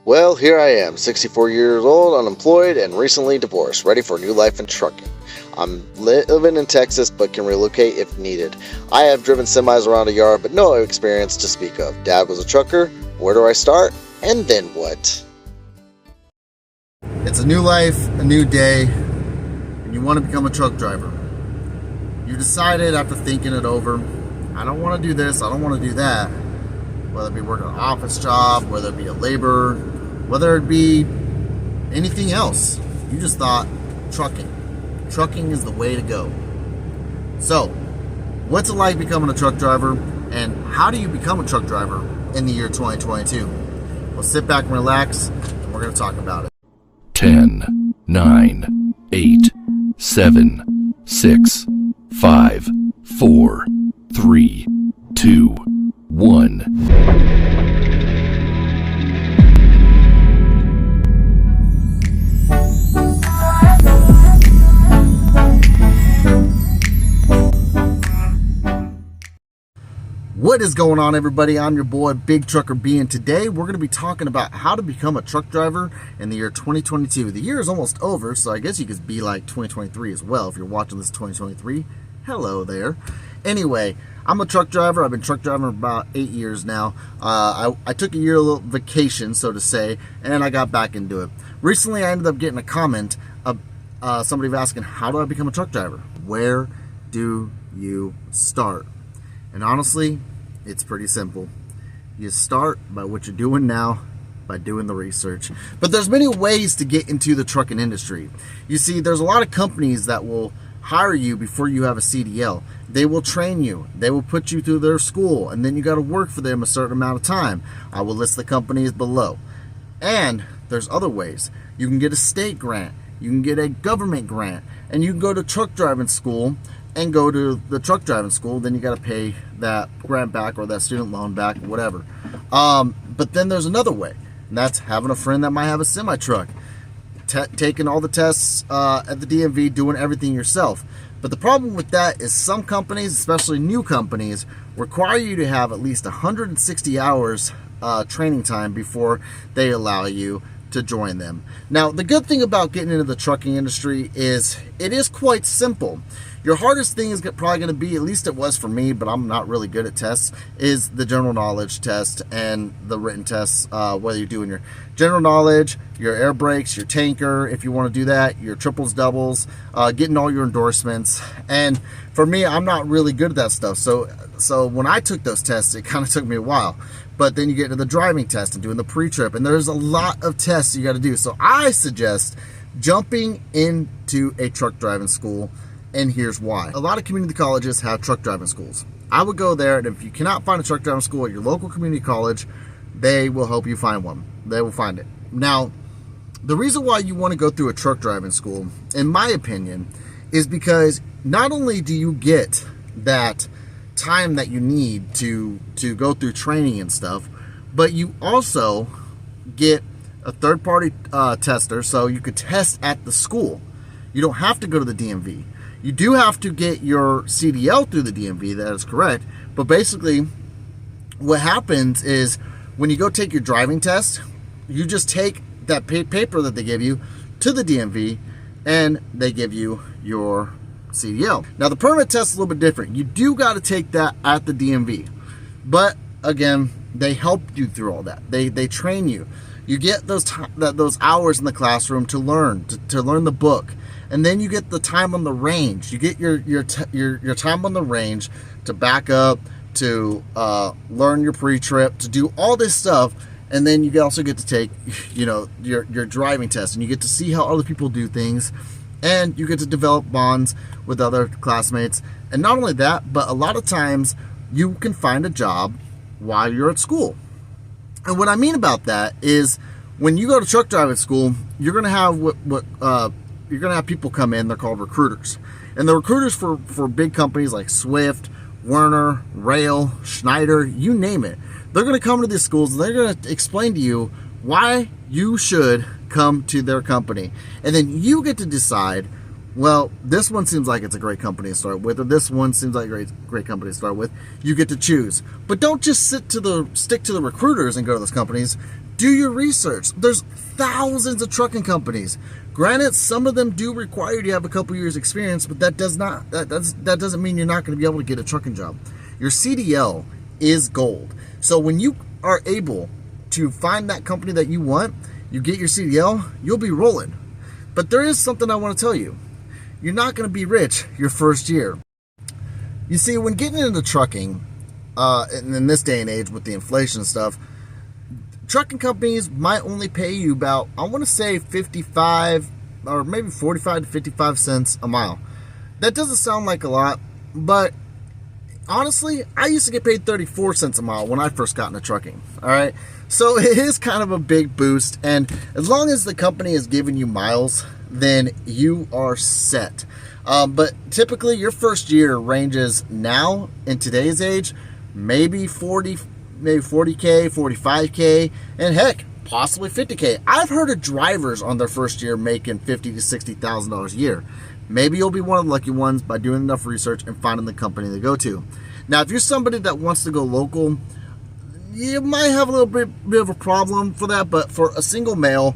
Well, here I am, 64 years old, unemployed, and recently divorced, ready for a new life in trucking. I'm living in Texas, but can relocate if needed. I have driven semis around a yard, but no experience to speak of. Dad was a trucker. Where do I start? And then what? It's a new life, a new day, and you want to become a truck driver. You decided after thinking it over, I don't want to do this, I don't want to do that. Whether it be working an office job, whether it be a laborer, whether it be anything else. You just thought trucking. Trucking is the way to go. So, what's it like becoming a truck driver, and how do you become a truck driver in the year 2022? Well, sit back and relax, and we're going to talk about it. 10, 9, 8, 7, 6, 5, 4, 3, 2, 1. What is going on, everybody? I'm your boy Big Trucker B, and today we're going to be talking about how to become a truck driver in the year 2022. The year is almost over, so I guess you could be like 2023 as well if you're watching this 2023. Hello there. Anyway, I'm a truck driver. I've been truck driving for about 8 years now. I took a year little vacation, so to say, and I got back into it. Recently, I ended up getting a comment of somebody asking, how do I become a truck driver? Where do you start? And honestly, it's pretty simple. You start by what you're doing now, by doing the research. But there's many ways to get into the trucking industry. You see, there's a lot of companies that will hire you before you have a CDL. They will train you. They will put you through their school, and then you got to work for them a certain amount of time. I will list the companies below. And there's other ways. You can get a state grant. You can get a government grant. And you can go to truck driving school and go to the truck driving school. Then you got to pay that grant back or that student loan back, whatever. But then there's another way, and that's having a friend that might have a semi truck, taking all the tests at the DMV, doing everything yourself. But the problem with that is some companies, especially new companies, require you to have at least 160 hours training time before they allow you to join them. Now, the good thing about getting into the trucking industry is it is quite simple. Your hardest thing is probably going to be, at least it was for me, but I'm not really good at tests, is the general knowledge test and the written tests, whether you're doing your general knowledge, your air brakes, your tanker, if you want to do that, your triples, doubles, getting all your endorsements. And for me, I'm not really good at that stuff. So when I took those tests, it kind of took me a while. But then you get into the driving test and doing the pre-trip, and there's a lot of tests you got to do. So I suggest jumping into a truck driving school, and here's why. A lot of community colleges have truck driving schools. I would go there, and if you cannot find a truck driving school at your local community college, they will help you find one. They will find it. Now, the reason why you want to go through a truck driving school, in my opinion, is because not only do you get that time that you need to go through training and stuff, but you also get a third-party tester, so you could test at the school. You don't have to go to the DMV. You do have to get your CDL through the DMV, that is correct, but basically what happens is when you go take your driving test, you just take that paper that they give you to the DMV, and they give you your CDL. Now, the permit test is a little bit different. You do got to take that at the DMV, but again, they help you through all that. They train you. You get those hours in the classroom to learn the book, and then you get the time on the range. You get your time on the range to back up, to learn your pre-trip, to do all this stuff. And then you also get to take, your driving test, and you get to see how other people do things, and you get to develop bonds with other classmates. And not only that, but a lot of times you can find a job while you're at school. And what I mean about that is when you go to truck driving school, you're going to have you're going to have people come in. They're called recruiters, and the recruiters for big companies like Swift, Werner, Rail, Schneider, you name it. They're going to come to these schools, and they're going to explain to you why you should come to their company. And then you get to decide, well, this one seems like it's a great company to start with, or this one seems like a great company to start with. You get to choose. But don't just stick to the recruiters and go to those companies. Do your research. There's thousands of trucking companies. Granted, some of them do require you to have a couple years experience, but that doesn't mean you're not going to be able to get a trucking job. Your CDL is gold. So when you are able to find that company that you want, you get your CDL, you'll be rolling. But there is something I want to tell you. You're not going to be rich your first year. You see, when getting into trucking, in this day and age with the inflation stuff, trucking companies might only pay you about, I want to say 55 or maybe 45 to 55 cents a mile. That doesn't sound like a lot, but honestly, I used to get paid 34 cents a mile when I first got into trucking. All right. So it is kind of a big boost. And as long as the company is giving you miles, then you are set. But typically your first year ranges now in today's age, maybe 40K, 45K, and heck, possibly 50K. I've heard of drivers on their first year making $50,000 to $60,000 a year. Maybe you'll be one of the lucky ones by doing enough research and finding the company to go to. Now, if you're somebody that wants to go local, you might have a little bit of a problem for that, but for a single male,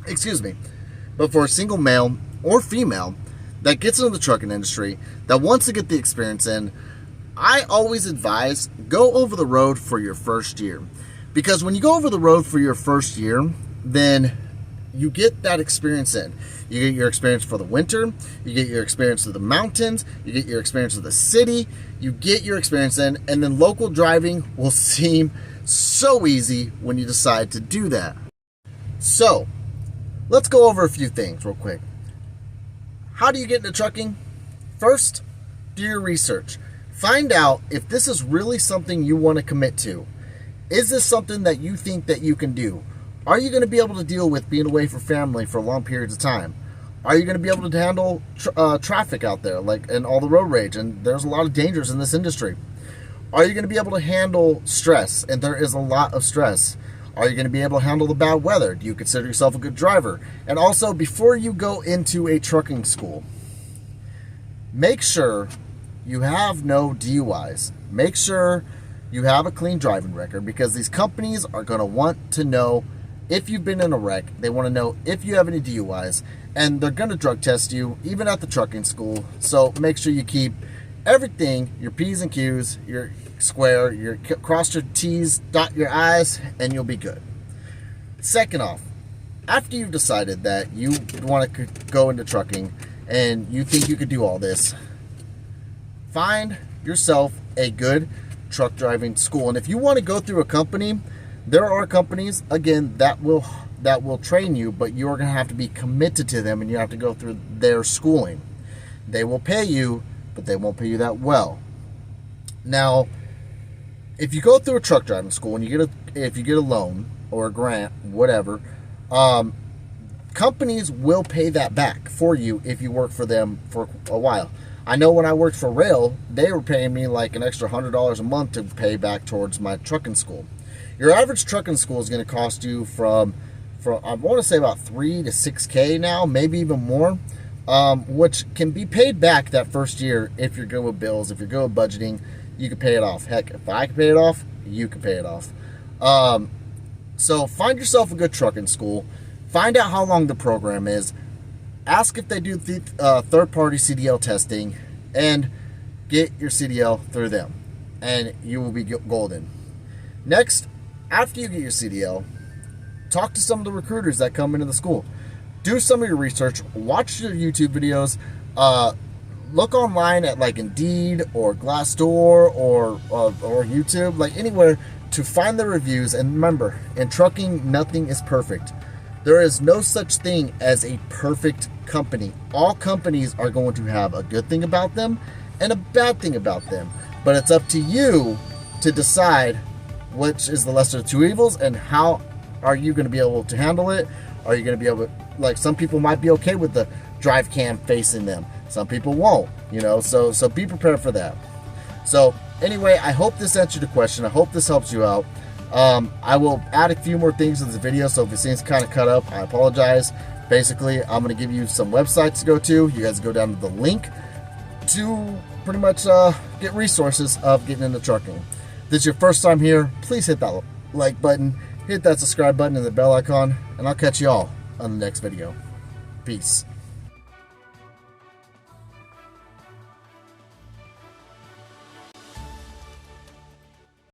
excuse me, but for a single male or female that gets into the trucking industry, that wants to get the experience in, I always advise go over the road for your first year. Because when you go over the road for your first year, then you get that experience in. You get your experience for the winter, you get your experience of the mountains, you get your experience of the city, you get your experience in, and then local driving will seem so easy when you decide to do that. So, let's go over a few things real quick. How do you get into trucking? First, do your research. Find out if this is really something you want to commit to. Is this something that you think that you can do? Are you going to be able to deal with being away from family for long periods of time? Are you going to be able to handle traffic out there, like and all the road rage? And there's a lot of dangers in this industry. Are you going to be able to handle stress? And there is a lot of stress. Are you going to be able to handle the bad weather? Do you consider yourself a good driver? And also, before you go into a trucking school, make sure you have no DUIs. Make sure you have a clean driving record, because these companies are going to want to know if you've been in a wreck. They want to know if you have any DUIs, and they're going to drug test you even at the trucking school. So make sure you keep everything, your P's and Q's, your square, your cross your T's, dot your I's, and you'll be good. Second off, after you've decided that you want to go into trucking and you think you could do all this, find yourself a good truck driving school. And if you want to go through a company, there are companies, again, that will train you, but you're going to have to be committed to them, and you have to go through their schooling. They will pay you, but they won't pay you that well. Now, if you go through a truck driving school and if you get a loan or a grant, whatever, companies will pay that back for you if you work for them for a while. I know when I worked for Rail, they were paying me like an extra $100 a month to pay back towards my trucking school. Your average trucking school is going to cost you from I want to say about $3,000 to $6,000 now, maybe even more, which can be paid back that first year if you're good with bills, if you're good with budgeting. You can pay it off. Heck, if I can pay it off, you can pay it off. So find yourself a good trucking school. Find out how long the program is. Ask if they do third-party CDL testing, and get your CDL through them, and you will be golden. Next, after you get your CDL, talk to some of the recruiters that come into the school. Do some of your research. Watch your YouTube videos. Look online at like Indeed or Glassdoor or YouTube, like anywhere, to find the reviews. And remember, in trucking, nothing is perfect. There is no such thing as a perfect company. All companies are going to have a good thing about them and a bad thing about them. But it's up to you to decide which is the lesser of two evils, and how are you going to be able to handle it. Are you going to be able to, like, some people might be okay with the drive cam facing them. Some people won't, so be prepared for that. So anyway, I hope this answered the question. I hope this helps you out. I will add a few more things to this video, so if it seems kind of cut up, I apologize. Basically, I'm going to give you some websites to go to. You guys go down to the link to pretty much get resources of getting into trucking. If this is your first time here, please hit that like button, hit that subscribe button and the bell icon, and I'll catch y'all on the next video. Peace.